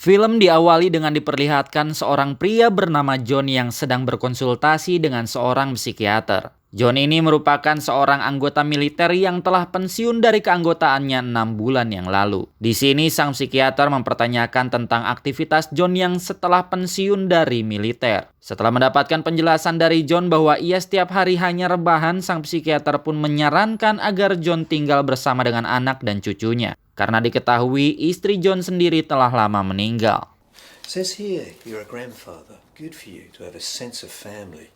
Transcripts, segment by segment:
Film diawali dengan diperlihatkan seorang pria bernama John yang sedang berkonsultasi dengan seorang psikiater. John ini merupakan seorang anggota militer yang telah pensiun dari keanggotaannya 6 bulan yang lalu. Di sini sang psikiater mempertanyakan tentang aktivitas John yang setelah pensiun dari militer. Setelah mendapatkan penjelasan dari John bahwa ia setiap hari hanya rebahan, sang psikiater pun menyarankan agar John tinggal bersama dengan anak dan cucunya. Karena diketahui istri John sendiri telah lama meninggal. Says here you're a grandfather. Good for you to have a sense of family.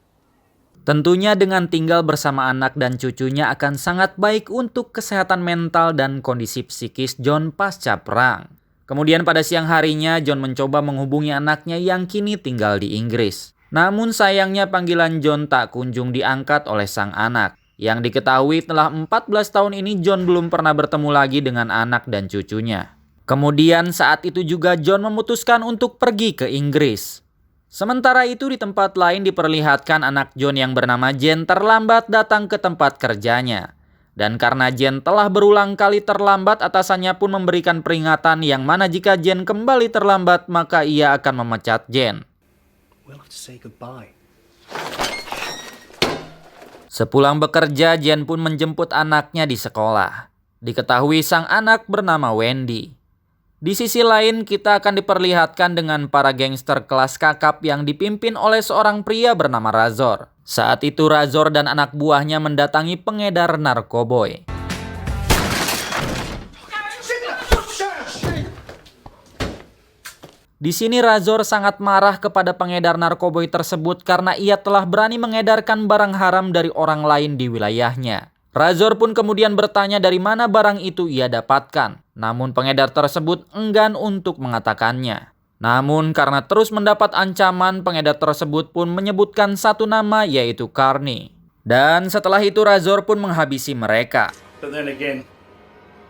Tentunya dengan tinggal bersama anak dan cucunya akan sangat baik untuk kesehatan mental dan kondisi psikis John pasca perang. Kemudian pada siang harinya John mencoba menghubungi anaknya yang kini tinggal di Inggris. Namun sayangnya panggilan John tak kunjung diangkat oleh sang anak. Yang diketahui telah 14 tahun ini John belum pernah bertemu lagi dengan anak dan cucunya. Kemudian saat itu juga John memutuskan untuk pergi ke Inggris. Sementara itu di tempat lain diperlihatkan anak John yang bernama Jen terlambat datang ke tempat kerjanya. Dan karena Jen telah berulang kali terlambat, atasannya pun memberikan peringatan yang mana jika Jen kembali terlambat maka ia akan memecat Jen. We'll have to say goodbye. Sepulang bekerja, Jen pun menjemput anaknya di sekolah. Diketahui sang anak bernama Wendy. Di sisi lain, kita akan diperlihatkan dengan para gangster kelas kakap yang dipimpin oleh seorang pria bernama Razor. Saat itu Razor dan anak buahnya mendatangi pengedar narkoboy. Di sini Razor sangat marah kepada pengedar narkoboy tersebut karena ia telah berani mengedarkan barang haram dari orang lain di wilayahnya. Razor pun kemudian bertanya dari mana barang itu ia dapatkan. Namun pengedar tersebut enggan untuk mengatakannya. Namun karena terus mendapat ancaman, pengedar tersebut pun menyebutkan satu nama, yaitu Carney. Dan setelah itu Razor pun menghabisi mereka. But then again,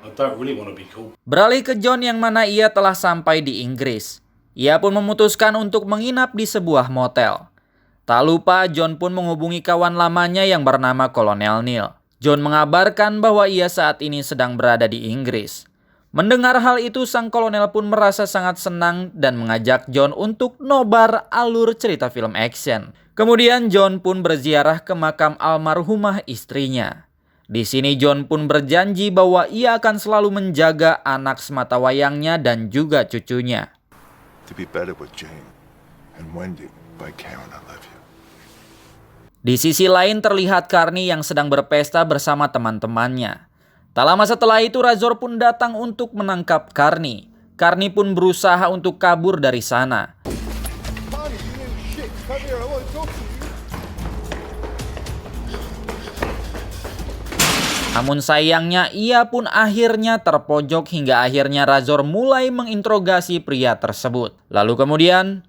I don't really want to be called. Beralih ke John yang mana ia telah sampai di Inggris. Ia pun memutuskan untuk menginap di sebuah motel. Tak lupa John pun menghubungi kawan lamanya yang bernama Kolonel Neil. John mengabarkan bahwa ia saat ini sedang berada di Inggris. Mendengar hal itu, sang kolonel pun merasa sangat senang dan mengajak John untuk nobar alur cerita film action. Kemudian John pun berziarah ke makam almarhumah istrinya. Di sini John pun berjanji bahwa ia akan selalu menjaga anak sematawayangnya dan juga cucunya. To be better with Jane and Wendy by Karen, I love you. Di sisi lain terlihat Carney yang sedang berpesta bersama teman-temannya. Tak lama setelah itu Razor pun datang untuk menangkap Carney. Carney pun berusaha untuk kabur dari sana. Namun sayangnya ia pun akhirnya terpojok hingga akhirnya Razor mulai menginterogasi pria tersebut. Lalu kemudian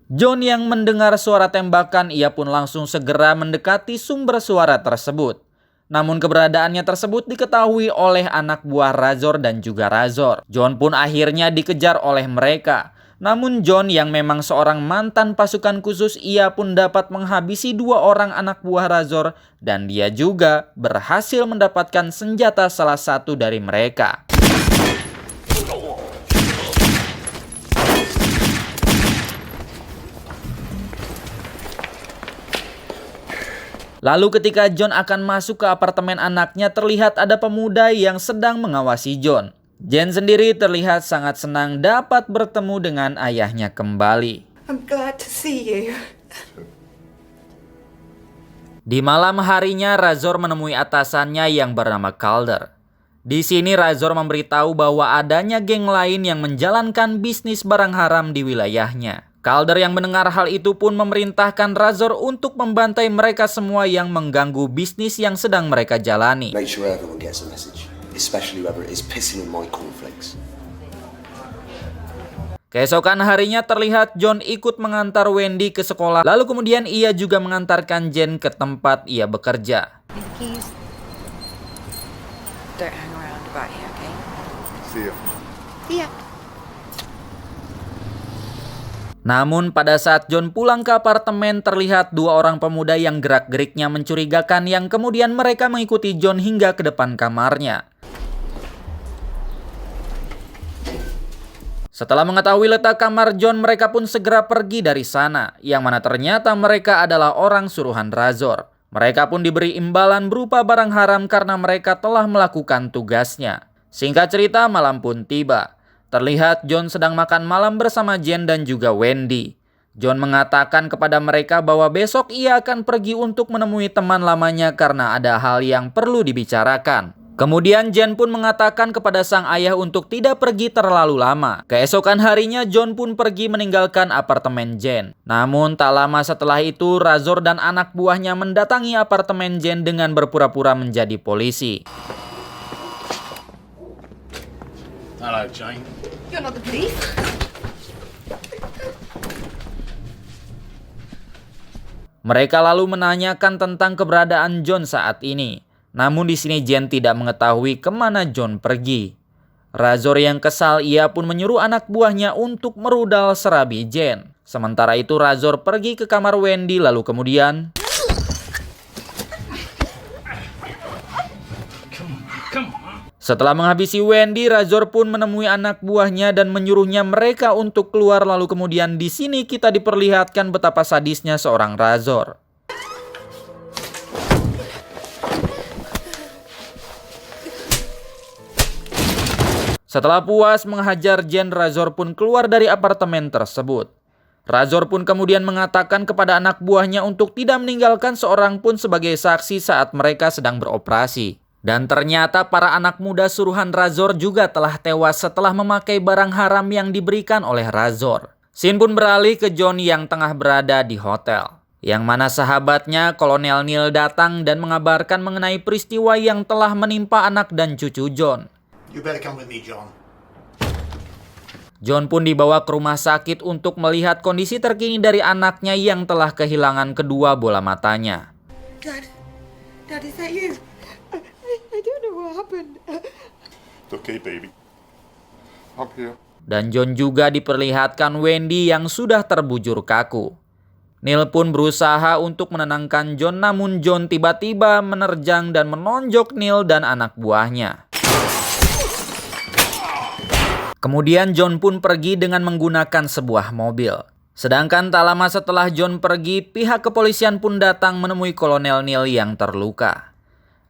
John yang mendengar suara tembakan, ia pun langsung segera mendekati sumber suara tersebut. Namun keberadaannya tersebut diketahui oleh anak buah Razor dan juga Razor. John pun akhirnya dikejar oleh mereka. Namun John yang memang seorang mantan pasukan khusus, ia pun dapat menghabisi 2 orang anak buah Razor dan dia juga berhasil mendapatkan senjata salah satu dari mereka. Lalu ketika John akan masuk ke apartemen anaknya, terlihat ada pemuda yang sedang mengawasi John. Jen sendiri terlihat sangat senang dapat bertemu dengan ayahnya kembali. I'm glad to see you. Di malam harinya Razor menemui atasannya yang bernama Calder. Di sini Razor memberitahu bahwa adanya geng lain yang menjalankan bisnis barang haram di wilayahnya. Calder yang mendengar hal itu pun memerintahkan Razor untuk membantai mereka semua yang mengganggu bisnis yang sedang mereka jalani. Make sure everyone gets a message. Especially whoever it is pissing in my cornflakes. Keesokan harinya terlihat John ikut mengantar Wendy ke sekolah. Lalu kemudian ia juga mengantarkan Jen ke tempat ia bekerja. Please don't hang around about here, okay? See ya. Yeah. Namun pada saat John pulang ke apartemen, terlihat 2 orang pemuda yang gerak-geriknya mencurigakan yang kemudian mereka mengikuti John hingga ke depan kamarnya. Setelah mengetahui letak kamar John, mereka pun segera pergi dari sana, yang mana ternyata mereka adalah orang suruhan Razor. Mereka pun diberi imbalan berupa barang haram karena mereka telah melakukan tugasnya. Singkat cerita, malam pun tiba. Terlihat John sedang makan malam bersama Jane dan juga Wendy. John mengatakan kepada mereka bahwa besok ia akan pergi untuk menemui teman lamanya karena ada hal yang perlu dibicarakan. Kemudian Jane pun mengatakan kepada sang ayah untuk tidak pergi terlalu lama. Keesokan harinya John pun pergi meninggalkan apartemen Jane. Namun tak lama setelah itu Razor dan anak buahnya mendatangi apartemen Jane dengan berpura-pura menjadi polisi. Hello, Jane. You're not the police. Mereka lalu menanyakan tentang keberadaan John saat ini. Namun di sini Jane tidak mengetahui kemana John pergi. Razor yang kesal, ia pun menyuruh anak buahnya untuk merudal serabi Jane. Sementara itu Razor pergi ke kamar Wendy lalu kemudian setelah menghabisi Wendy, Razor pun menemui anak buahnya dan menyuruhnya mereka untuk keluar. Lalu kemudian di sini kita diperlihatkan betapa sadisnya seorang Razor. Setelah puas menghajar Jane, Razor pun keluar dari apartemen tersebut. Razor pun kemudian mengatakan kepada anak buahnya untuk tidak meninggalkan seorang pun sebagai saksi saat mereka sedang beroperasi. Dan ternyata para anak muda suruhan Razor juga telah tewas setelah memakai barang haram yang diberikan oleh Razor. Scene pun beralih ke John yang tengah berada di hotel, yang mana sahabatnya Kolonel Neil datang dan mengabarkan mengenai peristiwa yang telah menimpa anak dan cucu John. You better come with me, John. John pun dibawa ke rumah sakit untuk melihat kondisi terkini dari anaknya yang telah kehilangan kedua bola matanya. Dad, is that you? I don't know what happened. It's okay, baby. I'm here. Dan John juga diperlihatkan Wendy yang sudah terbujur kaku. Neil pun berusaha untuk menenangkan John, namun John tiba-tiba menerjang dan menonjok Neil dan anak buahnya. Kemudian John pun pergi dengan menggunakan sebuah mobil. Sedangkan tak lama setelah John pergi, pihak kepolisian pun datang menemui Kolonel Neil yang terluka.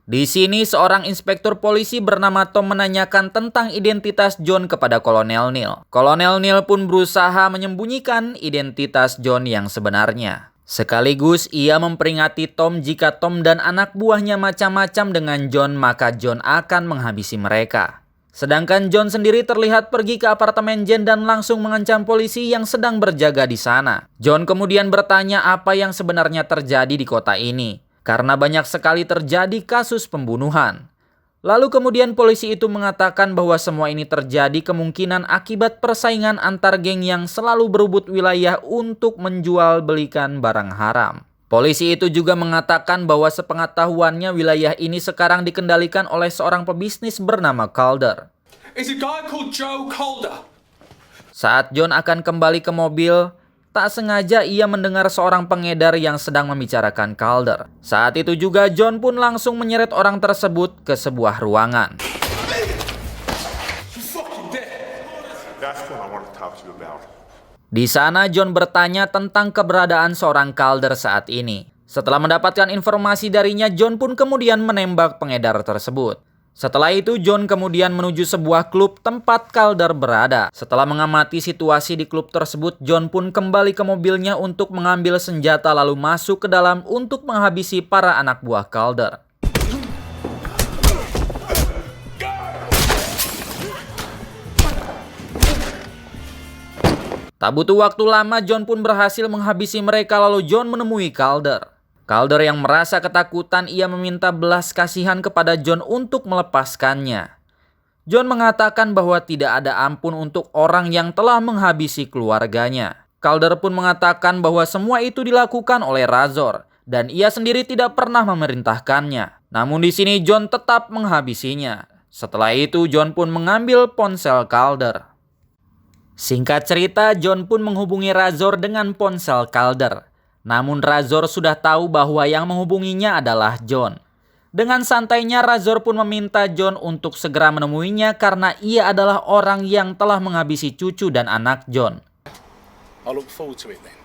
Di sini seorang inspektur polisi bernama Tom menanyakan tentang identitas John kepada Kolonel Neil. Kolonel Neil pun berusaha menyembunyikan identitas John yang sebenarnya. Sekaligus ia memperingati Tom jika Tom dan anak buahnya macam-macam dengan John, maka John akan menghabisi mereka. Sedangkan John sendiri terlihat pergi ke apartemen Jane dan langsung mengancam polisi yang sedang berjaga di sana. John kemudian bertanya apa yang sebenarnya terjadi di kota ini, karena banyak sekali terjadi kasus pembunuhan. Lalu kemudian polisi itu mengatakan bahwa semua ini terjadi kemungkinan akibat persaingan antar geng yang selalu berebut wilayah untuk menjual belikan barang haram. Polisi itu juga mengatakan bahwa sepengetahuannya wilayah ini sekarang dikendalikan oleh seorang pebisnis bernama Calder. It's a guy called Joe Calder. Saat John akan kembali ke mobil, tak sengaja ia mendengar seorang pengedar yang sedang membicarakan Calder. Saat itu juga John pun langsung menyeret orang tersebut ke sebuah ruangan. That's what I want to talk to you about. Di sana John bertanya tentang keberadaan seorang Calder saat ini. Setelah mendapatkan informasi darinya, John pun kemudian menembak pengedar tersebut. Setelah itu John kemudian menuju sebuah klub tempat Calder berada. Setelah mengamati situasi di klub tersebut, John pun kembali ke mobilnya untuk mengambil senjata lalu masuk ke dalam untuk menghabisi para anak buah Calder. Tak butuh waktu lama, John pun berhasil menghabisi mereka lalu John menemui Calder. Calder yang merasa ketakutan, ia meminta belas kasihan kepada John untuk melepaskannya. John mengatakan bahwa tidak ada ampun untuk orang yang telah menghabisi keluarganya. Calder pun mengatakan bahwa semua itu dilakukan oleh Razor dan ia sendiri tidak pernah memerintahkannya. Namun di sini John tetap menghabisinya. Setelah itu John pun mengambil ponsel Calder. Singkat cerita, John pun menghubungi Razor dengan ponsel Calder. Namun Razor sudah tahu bahwa yang menghubunginya adalah John. Dengan santainya Razor pun meminta John untuk segera menemuinya karena ia adalah orang yang telah menghabisi cucu dan anak John. I look forward to it then.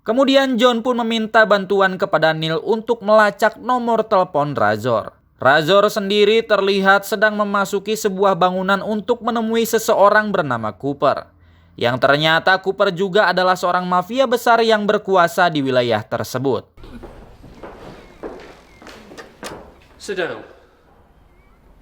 Kemudian John pun meminta bantuan kepada Neil untuk melacak nomor telepon Razor. Razor sendiri terlihat sedang memasuki sebuah bangunan untuk menemui seseorang bernama Cooper. Yang ternyata Cooper juga adalah seorang mafia besar yang berkuasa di wilayah tersebut. Sit down.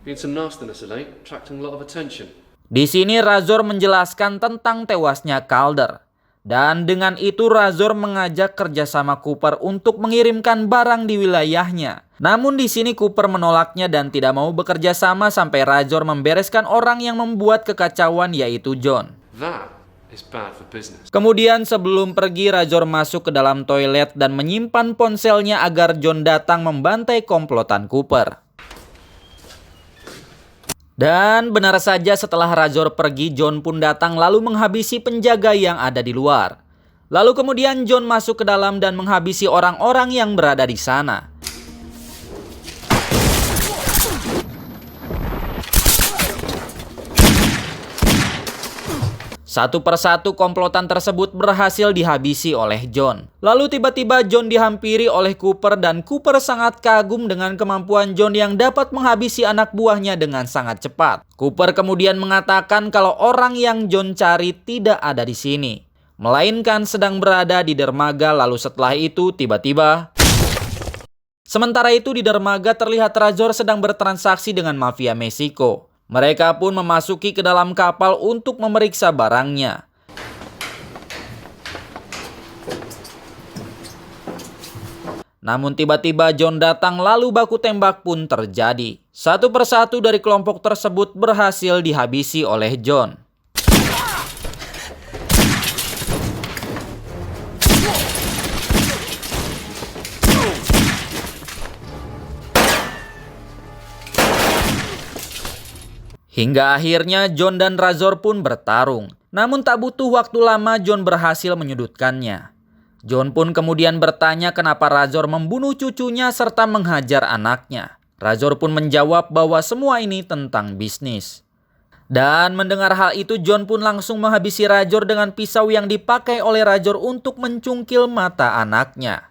Been some nastiness today, attracting a lot of attention. Di sini Razor menjelaskan tentang tewasnya Calder. Dan dengan itu Razor mengajak kerjasama Cooper untuk mengirimkan barang di wilayahnya. Namun di sini Cooper menolaknya dan tidak mau bekerja sama sampai Razor membereskan orang yang membuat kekacauan, yaitu John. That is bad for business. Kemudian sebelum pergi Razor masuk ke dalam toilet dan menyimpan ponselnya agar John datang membantai komplotan Cooper. Dan benar saja setelah Razor pergi, John pun datang lalu menghabisi penjaga yang ada di luar. Lalu kemudian John masuk ke dalam dan menghabisi orang-orang yang berada di sana. Satu persatu komplotan tersebut berhasil dihabisi oleh John. Lalu tiba-tiba John dihampiri oleh Cooper dan Cooper sangat kagum dengan kemampuan John yang dapat menghabisi anak buahnya dengan sangat cepat. Cooper kemudian mengatakan kalau orang yang John cari tidak ada di sini, melainkan sedang berada di dermaga. Lalu setelah itu tiba-tiba... Sementara itu di dermaga terlihat Razor sedang bertransaksi dengan mafia Meksiko. Mereka pun memasuki ke dalam kapal untuk memeriksa barangnya. Namun tiba-tiba John datang lalu baku tembak pun terjadi. Satu persatu dari kelompok tersebut berhasil dihabisi oleh John. Hingga akhirnya John dan Razor pun bertarung. Namun tak butuh waktu lama John berhasil menyudutkannya. John pun kemudian bertanya kenapa Razor membunuh cucunya serta menghajar anaknya. Razor pun menjawab bahwa semua ini tentang bisnis. Dan mendengar hal itu John pun langsung menghabisi Razor dengan pisau yang dipakai oleh Razor untuk mencungkil mata anaknya.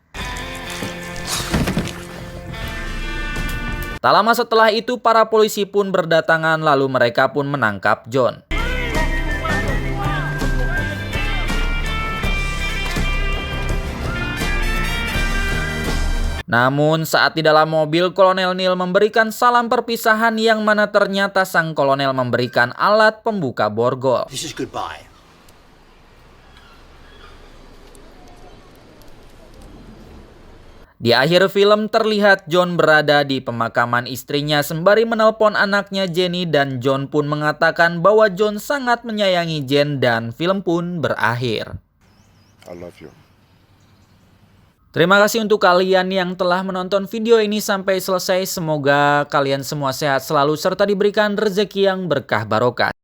Tak lama setelah itu para polisi pun berdatangan lalu mereka pun menangkap John. Namun saat di dalam mobil Kolonel Neil memberikan salam perpisahan yang mana ternyata sang kolonel memberikan alat pembuka borgol. This is goodbye. Di akhir film terlihat John berada di pemakaman istrinya sembari menelpon anaknya Jenny dan John pun mengatakan bahwa John sangat menyayangi Jen dan film pun berakhir. I love you. Terima kasih untuk kalian yang telah menonton video ini sampai selesai. Semoga kalian semua sehat selalu serta diberikan rezeki yang berkah barokah.